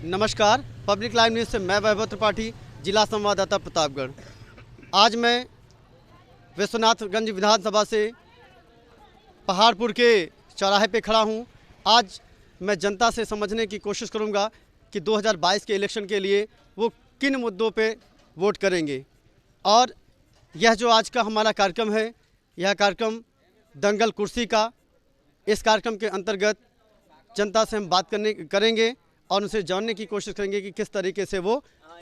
नमस्कार, public live news से मैं वैभव त्रिपाठी, जिला संवाददाता प्रतापगढ़। आज मैं विश्वनाथगंज विधानसभा से पहाड़पुर के चौराहे पे खड़ा हूँ। आज मैं जनता से समझने की कोशिश करूँगा कि 2022 के इलेक्शन के लिए वो किन मुद्दों पे वोट करेंगे। और यह जो आज का हमारा कार्यक्रम है, यह कार्यक्रम दंगल कुर्सी का। इस कार्यक्रम के अंतर्गत जनता से हम बात करेंगे और उनसे जानने की कोशिश करेंगे कि किस तरीके से वो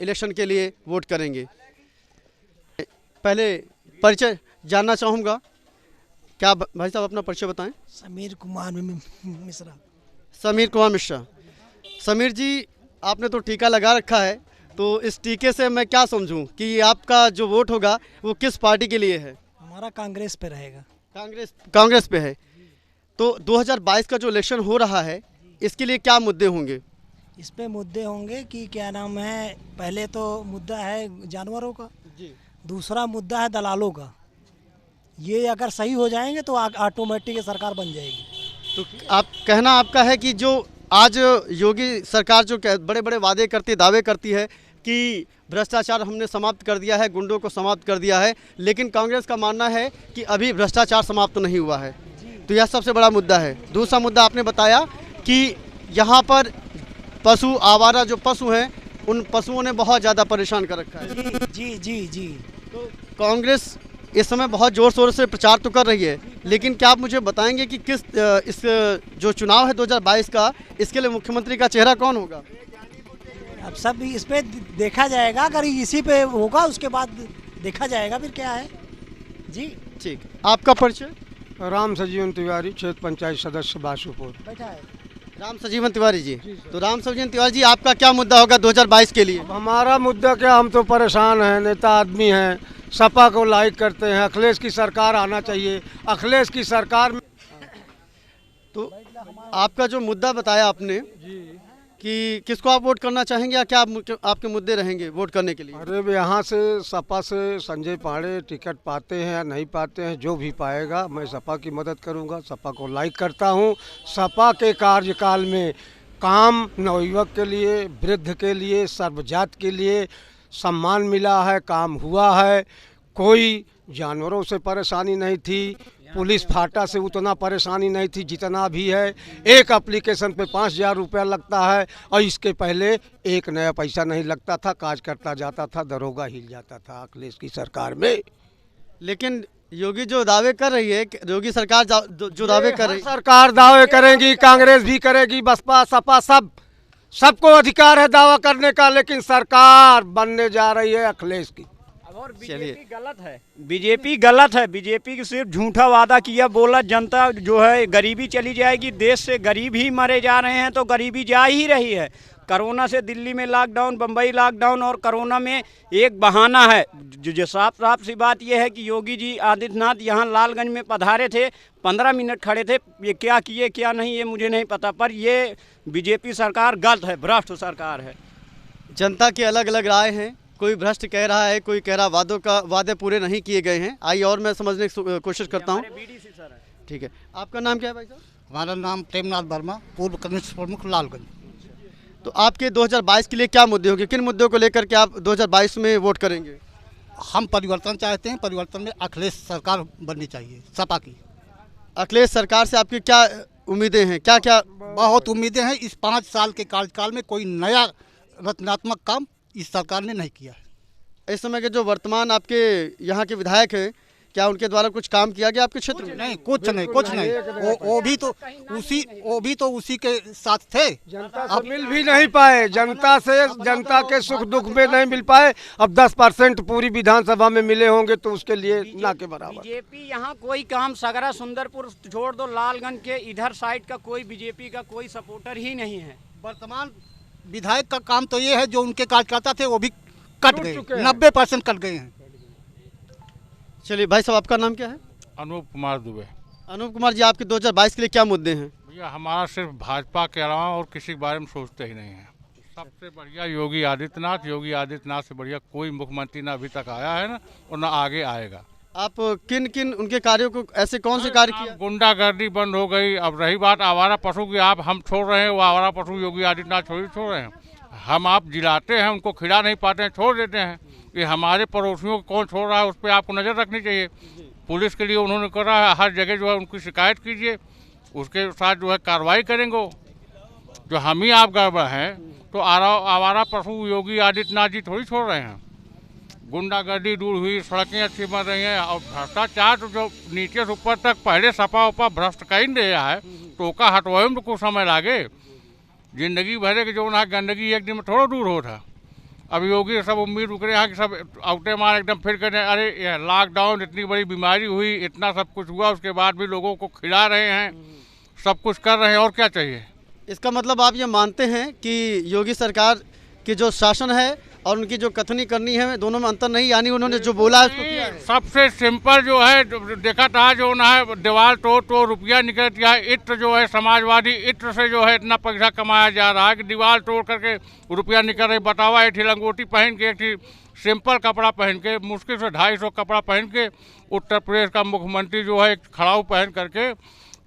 इलेक्शन के लिए वोट करेंगे। पहले परिचय जानना चाहूँगा, क्या भाई साहब अपना परिचय बताएं। समीर कुमार मिश्रा। समीर कुमार मिश्रा। समीर जी, आपने तो टीका लगा रखा है, तो इस टीके से मैं क्या समझूं कि आपका जो वोट होगा वो किस पार्टी के लिए है? हमारा कांग्रेस पे रहेगा। कांग्रेस पे है। तो 2022 का जो इलेक्शन हो रहा है, इसके लिए क्या मुद्दे होंगे? इस पे मुद्दे होंगे कि क्या नाम है, पहले तो मुद्दा है जानवरों का जी। दूसरा मुद्दा है दलालों का। ये अगर सही हो जाएंगे तो ऑटोमेटिक सरकार बन जाएगी। तो आप कहना आपका है कि जो आज योगी सरकार जो बड़े बड़े वादे करती, दावे करती है कि भ्रष्टाचार हमने समाप्त कर दिया है, गुंडों को समाप्त कर दिया है, लेकिन कांग्रेस का मानना है कि अभी भ्रष्टाचार समाप्त नहीं हुआ है। तो यह सबसे बड़ा मुद्दा है। दूसरा मुद्दा आपने बताया कि यहाँ पर पशु, आवारा जो पशु हैं, उन पशुओं ने बहुत ज़्यादा परेशान कर रखा है। जी जी जी। तो कांग्रेस इस समय बहुत ज़ोर शोर से प्रचार तो कर रही है, लेकिन क्या आप मुझे बताएंगे कि किस इस जो चुनाव है 2022 का, इसके लिए मुख्यमंत्री का चेहरा कौन होगा? अब सब इस पे देखा जाएगा। अगर इसी पे होगा उसके बाद देखा जाएगा फिर क्या है। जी ठीक। आपका परिचय? राम सजीवन तिवारी, क्षेत्र पंचायत सदस्य बासुपुर। बैठा है राम सजीवन तिवारी जी। तो राम सजीवन तिवारी जी, आपका क्या मुद्दा होगा 2022 के लिए? हमारा मुद्दा क्या, हम तो परेशान हैं, नेता आदमी हैं, सपा को लाइक करते हैं, अखिलेश की सरकार आना चाहिए, अखिलेश की सरकार में। तो आपका जो मुद्दा बताया आपने कि किसको आप वोट करना चाहेंगे, या क्या आपके मुद्दे रहेंगे वोट करने के लिए? अरे यहाँ से सपा से संजय पांडे टिकट पाते हैं या नहीं पाते हैं, जो भी पाएगा मैं सपा की मदद करूँगा। सपा को लाइक करता हूँ। सपा के कार्यकाल में काम नवयुवक के लिए, वृद्ध के लिए, सर्वजात के लिए सम्मान मिला है, काम हुआ है। कोई जानवरों से परेशानी नहीं थी, पुलिस फाटा से उतना परेशानी नहीं थी जितना भी है। एक एप्लीकेशन पे 5,000 रुपया लगता है और इसके पहले एक नया पैसा नहीं लगता था। काज करता जाता था, दरोगा हिल जाता था अखिलेश की सरकार में। लेकिन योगी जो दावे कर रही है, योगी सरकार जो दावे कर रही है, सरकार दावे करेगी, कांग्रेस भी करेगी, बसपा सपा सबको अधिकार है दावा करने का, लेकिन सरकार बनने जा रही है अखिलेश की। और बीजेपी गलत है। बीजेपी गलत है। बीजेपी की सिर्फ झूठा वादा किया, बोला जनता जो है गरीबी चली जाएगी, देश से गरीब ही मरे जा रहे हैं, तो गरीबी जा ही रही है। कोरोना से दिल्ली में लॉकडाउन, बम्बई लॉकडाउन, और कोरोना में एक बहाना है। जो साफ सी बात यह है कि योगी जी आदित्यनाथ यहाँ लालगंज में पधारे थे, 15 मिनट खड़े थे। ये क्या किए क्या नहीं ये मुझे नहीं पता, पर ये बीजेपी सरकार गलत है, भ्रष्ट सरकार है। जनता की अलग अलग राय हैं। कोई भ्रष्ट कह रहा है, कोई कह रहा वादे पूरे नहीं किए गए हैं। आइए और मैं समझने की कोशिश करता हूँ। ठीक है, आपका नाम क्या है भाई साहब? हमारा नाम प्रेमनाथ वर्मा, पूर्व कम्युनिस्ट प्रमुख लालगंज। तो आपके 2022 के लिए क्या मुद्दे होंगे? किन मुद्दों को लेकर के आप 2022 में वोट करेंगे? हम परिवर्तन चाहते हैं। परिवर्तन में अखिलेश सरकार बननी चाहिए, सपा की। अखिलेश सरकार से आपकी क्या उम्मीदें हैं? क्या क्या? बहुत उम्मीदें हैं। इस 5 साल के कार्यकाल में कोई नया रचनात्मक काम इस सरकार ने नहीं किया है। इस समय के जो वर्तमान आपके यहाँ के विधायक हैं, क्या उनके द्वारा कुछ काम किया गया आपके क्षेत्र में? नहीं, कुछ नहीं। वो भी तो उसी के साथ थे। जनता से मिल भी नहीं पाए, जनता के सुख दुख में नहीं मिल पाए। अब 10% पूरी विधानसभा में मिले होंगे तो उसके लिए ना के बराबर। बीजेपी यहाँ कोई काम, सगरा सुंदरपुर छोड़ दो, लालगंज के इधर साइड का कोई बीजेपी का कोई सपोर्टर ही नहीं है। वर्तमान विधायक का काम तो ये है, जो उनके कार्यकर्ता थे वो भी कट गए, 90% कट गए हैं। चलिए भाई साहब, आपका नाम क्या है? अनूप कुमार दुबे। अनूप कुमार जी, आपके 2022 के लिए क्या मुद्दे हैं? भैया हमारा सिर्फ भाजपा के अलावा और किसी के बारे में सोचते ही नहीं है। सबसे बढ़िया योगी आदित्यनाथ। योगी आदित्यनाथ से बढ़िया कोई मुख्यमंत्री ना अभी तक आया है ना, और ना आगे आएगा। आप किन किन उनके कार्यों को, ऐसे कौन से कार्य किया? गुंडागर्दी बंद हो गई। अब रही बात आवारा पशु की, हम छोड़ रहे हैं, वो आवारा पशु योगी आदित्यनाथ छोड़ रहे हैं। हम आप जिलाते हैं, उनको खिला नहीं पाते हैं, छोड़ देते हैं। ये हमारे पड़ोसियों को कौन छोड़ रहा है, उस पर आपको नज़र रखनी चाहिए। पुलिस के लिए उन्होंने करा है, हर जगह जो है उनकी शिकायत कीजिए, उसके साथ जो है कार्रवाई करेंगे। जो हम ही आप गड़बड़ हैं तो आवारा पशु योगी आदित्यनाथ जी थोड़ी छोड़ रहे हैं। गुंडागर्दी दूर हुई, सड़कें अच्छी बन रही हैं, और भ्रष्टाचार तो जो नीचे से ऊपर तक पहले सपा उपा भ्रष्ट कहीं नहीं रहा है, तो ओका हटवाए में तो कुछ समय लागे। जिंदगी भरे के जो ना गंदगी एक दिन में थोड़ा दूर हो था। अब योगी सब उम्मीद रुक रहे हैं कि सब आउटे मार एकदम फिर करें, अरे ये लॉकडाउन इतनी बड़ी बीमारी हुई, इतना सब कुछ हुआ, उसके बाद भी लोगों को खिला रहे हैं, सब कुछ कर रहे हैं, और क्या चाहिए। इसका मतलब आप ये मानते हैं कि योगी सरकार की जो शासन है और उनकी जो कथनी करनी है दोनों में अंतर नहीं, यानी उन्होंने जो बोला है उसको किया है। सबसे सिंपल जो है देखा था जो ना है, दीवार तो रुपया निकल गया है। इत्र जो है समाजवादी इत्र से जो है इतना पैसा कमाया जा रहा है कि दीवार तोड़ करके रुपया निकल रही। बतावा, एक लंगोटी पहन के, एक सिंपल कपड़ा पहन के, मुश्किल से 250 कपड़ा पहन के उत्तर प्रदेश का मुख्यमंत्री जो है एक खड़ाऊ पहन करके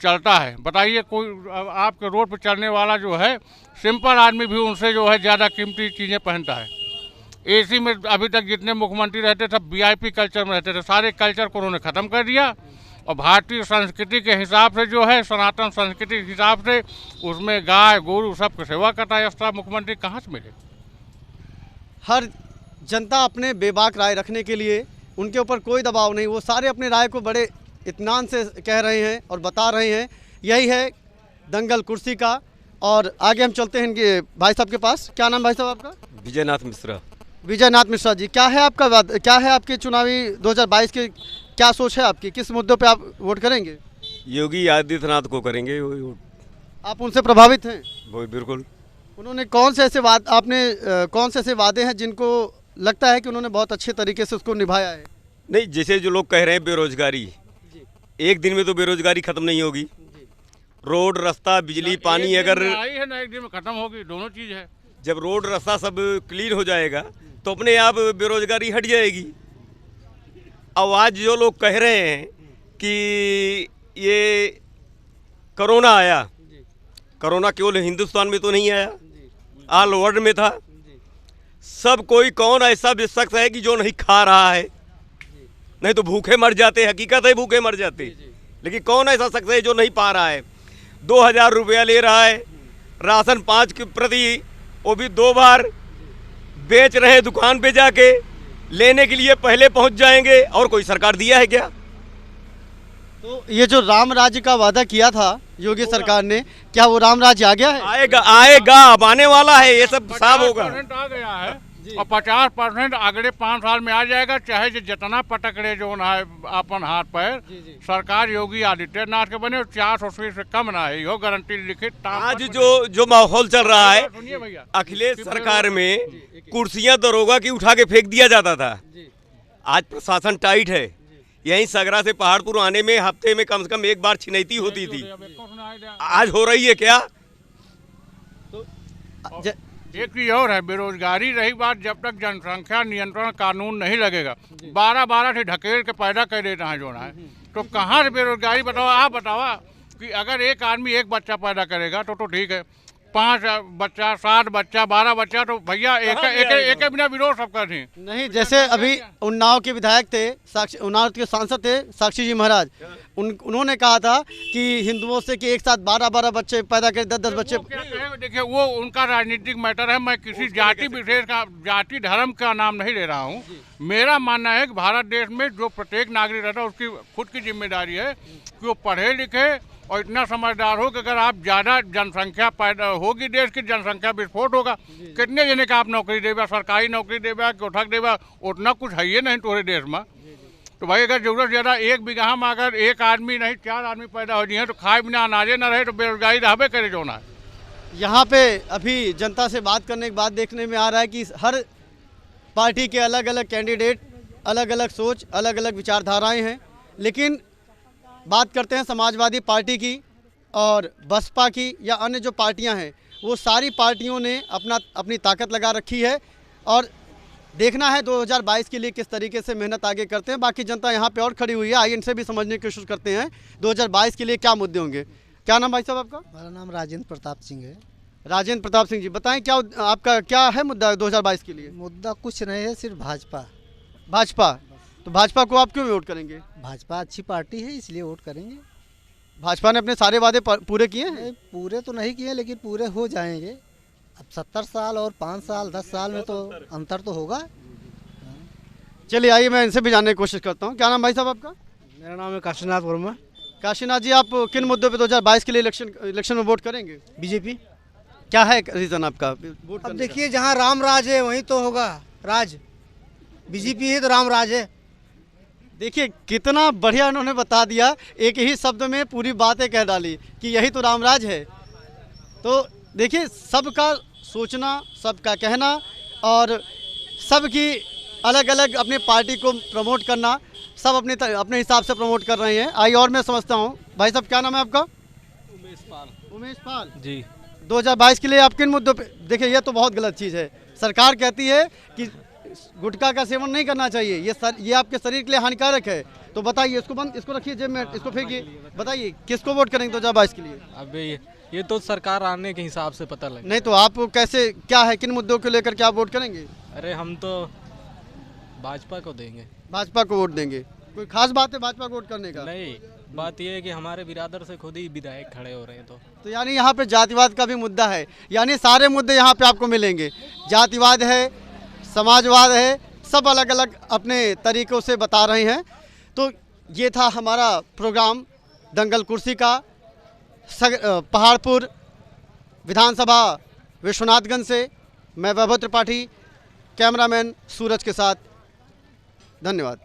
चलता है। बताइए, कोई आपके रोड पर चलने वाला जो है सिंपल आदमी भी उनसे जो है ज़्यादा कीमती चीज़ें पहनता है। एसी में अभी तक जितने मुख्यमंत्री रहते थे वीआईपी कल्चर में रहते थे, सारे कल्चर को उन्होंने ख़त्म कर दिया। और भारतीय संस्कृति के हिसाब से जो है, सनातन संस्कृति के हिसाब से उसमें गाय गोरू सबकी सेवा करता है। एक्स्ट्रा मुख्यमंत्री कहाँ से मिले। हर जनता अपने बेबाक राय रखने के लिए, उनके ऊपर कोई दबाव नहीं, वो सारे अपनी राय को बड़े इत्मीनान से कह रहे हैं और बता रहे हैं। यही है दंगल कुर्सी का। और आगे हम चलते हैं इनके भाई साहब के पास। क्या नाम भाई साहब आपका? विजयनाथ मिश्रा। विजयनाथ मिश्रा जी, क्या है आपका क्या है आपके चुनावी 2022 के क्या सोच है आपकी, किस मुद्दों पे आप वोट करेंगे? योगी आदित्यनाथ को करेंगे वोट। आप उनसे प्रभावित हैं? वो बिल्कुल। उन्होंने कौन से ऐसे कौन से ऐसे वादे हैं जिनको लगता है कि उन्होंने बहुत अच्छे तरीके से उसको निभाया है? नहीं, जैसे जो लोग कह रहे हैं बेरोजगारी, एक दिन में तो बेरोजगारी खत्म नहीं होगी। रोड रास्ता बिजली पानी अगर आई है ना, एक दिन में खत्म होगी, दोनों चीज़ है। जब रोड रास्ता सब क्लीन हो जाएगा तो अपने आप बेरोजगारी हट जाएगी। अब आज जो लोग कह रहे हैं कि ये कोरोना आया, कोरोना केवल हिंदुस्तान में तो नहीं आया, ऑल वर्ल्ड में था। सब कोई कौन ऐसा शख्स है कि जो नहीं खा रहा है? नहीं तो भूखे मर जाते, हकीकत है भूखे मर जाते। लेकिन कौन ऐसा शख्स है जो नहीं पा रहा है? 2000 रुपया ले रहा है, राशन 5 की प्रति, वो भी 2 बार बेच रहे हैं दुकान पे जाके। लेने के लिए पहले पहुंच जाएंगे, और कोई सरकार दिया है क्या? तो ये जो राम राज्य का वादा किया था योगी सरकार ने, क्या वो राम राज्य आ गया है? आएगा अब आने वाला है, ये सब साफ होगा। 50% आ गया है और 50% अगले 5 साल में आ जाएगा। चाहे जो जितना पटकड़े जो ना है अपन हाथ पैर, सरकार योगी आदित्यनाथ के बने 400 सीट से कम ना है, यो गारंटी लिखित। आज जो माहौल चल रहा है, सुनिए भैया, अखिलेश सरकार में कुर्सियां दरोगा की उठा के फेंक दिया जाता था। आज प्रशासन टाइट है। यहीं सगरा से पहाड़पुर आने में हफ्ते में कम से कम एक बार छिनैती होती थी, आज हो रही है क्या? एक चीज और है, बेरोजगारी रही बात, जब तक जनसंख्या नियंत्रण कानून नहीं लगेगा, 12-12 से ढकेल के पैदा कर देता है जो है, तो कहाँ से बेरोजगारी? बताओ, आप बतावा कि अगर एक आदमी एक बच्चा पैदा करेगा तो ठीक है, 5 बच्चा, 7 बच्चा, 12 बच्चा, तो भैया एक बिना विरोध सब कर दी। नहीं, जैसे अभी उन्नाव के विधायक थे, उन्नाव के सांसद थे साक्षी जी महाराज, उन्होंने कहा था कि हिंदुओं से कि एक साथ 12-12 बच्चे पैदा करें, 10-10 बच्चे। देखिए, वो उनका राजनीतिक मैटर है। मैं किसी जाति विशेष का, जाति धर्म का नाम नहीं ले रहा हूँ। मेरा मानना है कि भारत देश में जो प्रत्येक नागरिक रहता है उसकी खुद की जिम्मेदारी है कि वो पढ़े लिखे और इतना समझदार हो कि अगर आप ज़्यादा जनसंख्या पैदा होगी, देश की जनसंख्या विस्फोट होगा। कितने जने का आप नौकरी देगा, सरकारी नौकरी देगा, कोठक देगा, उतना कुछ है ही नहीं तोरे देश में। तो भाई अगर जरूरत ज़्यादा 1 बीघा में अगर 1 आदमी नहीं 4 आदमी पैदा हो जाए तो खाए बिना अनाजे न रहे, तो बेरोजगारी रहबे करे जो ना। यहाँ पे अभी जनता से बात करने के बाद देखने में आ रहा है कि हर पार्टी के अलग अलग कैंडिडेट, अलग अलग सोच, अलग अलग विचारधाराएं हैं। लेकिन बात करते हैं समाजवादी पार्टी की और बसपा की या अन्य जो पार्टियां हैं, वो सारी पार्टियों ने अपनी ताकत लगा रखी है और देखना है 2022 के लिए किस तरीके से मेहनत आगे करते हैं। बाकी जनता यहाँ पे और खड़ी हुई है, आइए इनसे भी समझने की कोशिश करते हैं 2022 के लिए क्या मुद्दे होंगे। क्या नाम भाई साहब आपका? मेरा नाम राजेंद्र प्रताप सिंह है। राजेंद्र प्रताप सिंह जी, बताएं क्या आपका क्या है मुद्दा 2022 के लिए? मुद्दा कुछ नहीं है, सिर्फ भाजपा। भाजपा। तो भाजपा को आप क्यों वोट करेंगे? भाजपा अच्छी पार्टी है, इसलिए वोट करेंगे। भाजपा ने अपने सारे वादे पूरे किए हैं। नहीं, पूरे तो नहीं किए, लेकिन पूरे हो जाएंगे। अब 70 साल और 5 साल 10 साल में तो अंतर तो होगा। चलिए आइए मैं इनसे भी जानने की कोशिश करता हूँ। क्या नाम भाई साहब आपका? मेरा नाम है काशीनाथ वर्मा। काशीनाथ जी, आप किन मुद्दों पे 2022 के लिए इलेक्शन में वोट करेंगे? बीजेपी। क्या है रीजन आपका वोट अब करने देखिए, जहाँ राम राज है वहीं तो होगा राज। बीजेपी है तो राम राज है। का? देखिए कितना बढ़िया उन्होंने बता दिया, एक ही शब्द में पूरी बातें कह डाली कि यही तो रामराज है। तो देखिए सबका सोचना, सबका कहना और सबकी अलग अलग अपनी पार्टी को प्रमोट करना, सब अपने हिसाब से प्रमोट कर रहे हैं। आइए और मैं समझता हूँ। भाई साहब क्या नाम है आपका? उमेश पाल जी। 2022 के लिए आप किन मुद्दों पे? देखिए ये तो बहुत गलत चीज़ है। सरकार कहती है कि गुटखा का सेवन नहीं करना चाहिए, ये आपके शरीर के लिए हानिकारक है। तो बताइए, इसको रखिए जेब में, इसको फेंकिए। बताइए किसको वोट करेंगे 2022 के लिए? अब ये तो सरकार आने के हिसाब से पता लगे। नहीं तो आप कैसे, क्या है, किन मुद्दों को लेकर के आप वोट करेंगे? अरे हम तो भाजपा को देंगे। भाजपा को वोट देंगे। कोई खास बात है भाजपा को वोट करने का? नहीं, बात ये है कि हमारे बिरादर से खुद ही विधायक खड़े हो रहे हैं। तो यानी यहाँ पे जातिवाद का भी मुद्दा है, यानी सारे मुद्दे यहाँ पे आपको मिलेंगे। जातिवाद है, समाजवाद है, सब अलग अलग अपने तरीक़ों से बता रहे हैं। तो ये था हमारा प्रोग्राम दंगल कुर्सी का, पहाड़पुर विधानसभा विश्वनाथगंज से। मैं वैभव त्रिपाठी, कैमरामैन सूरज के साथ। धन्यवाद।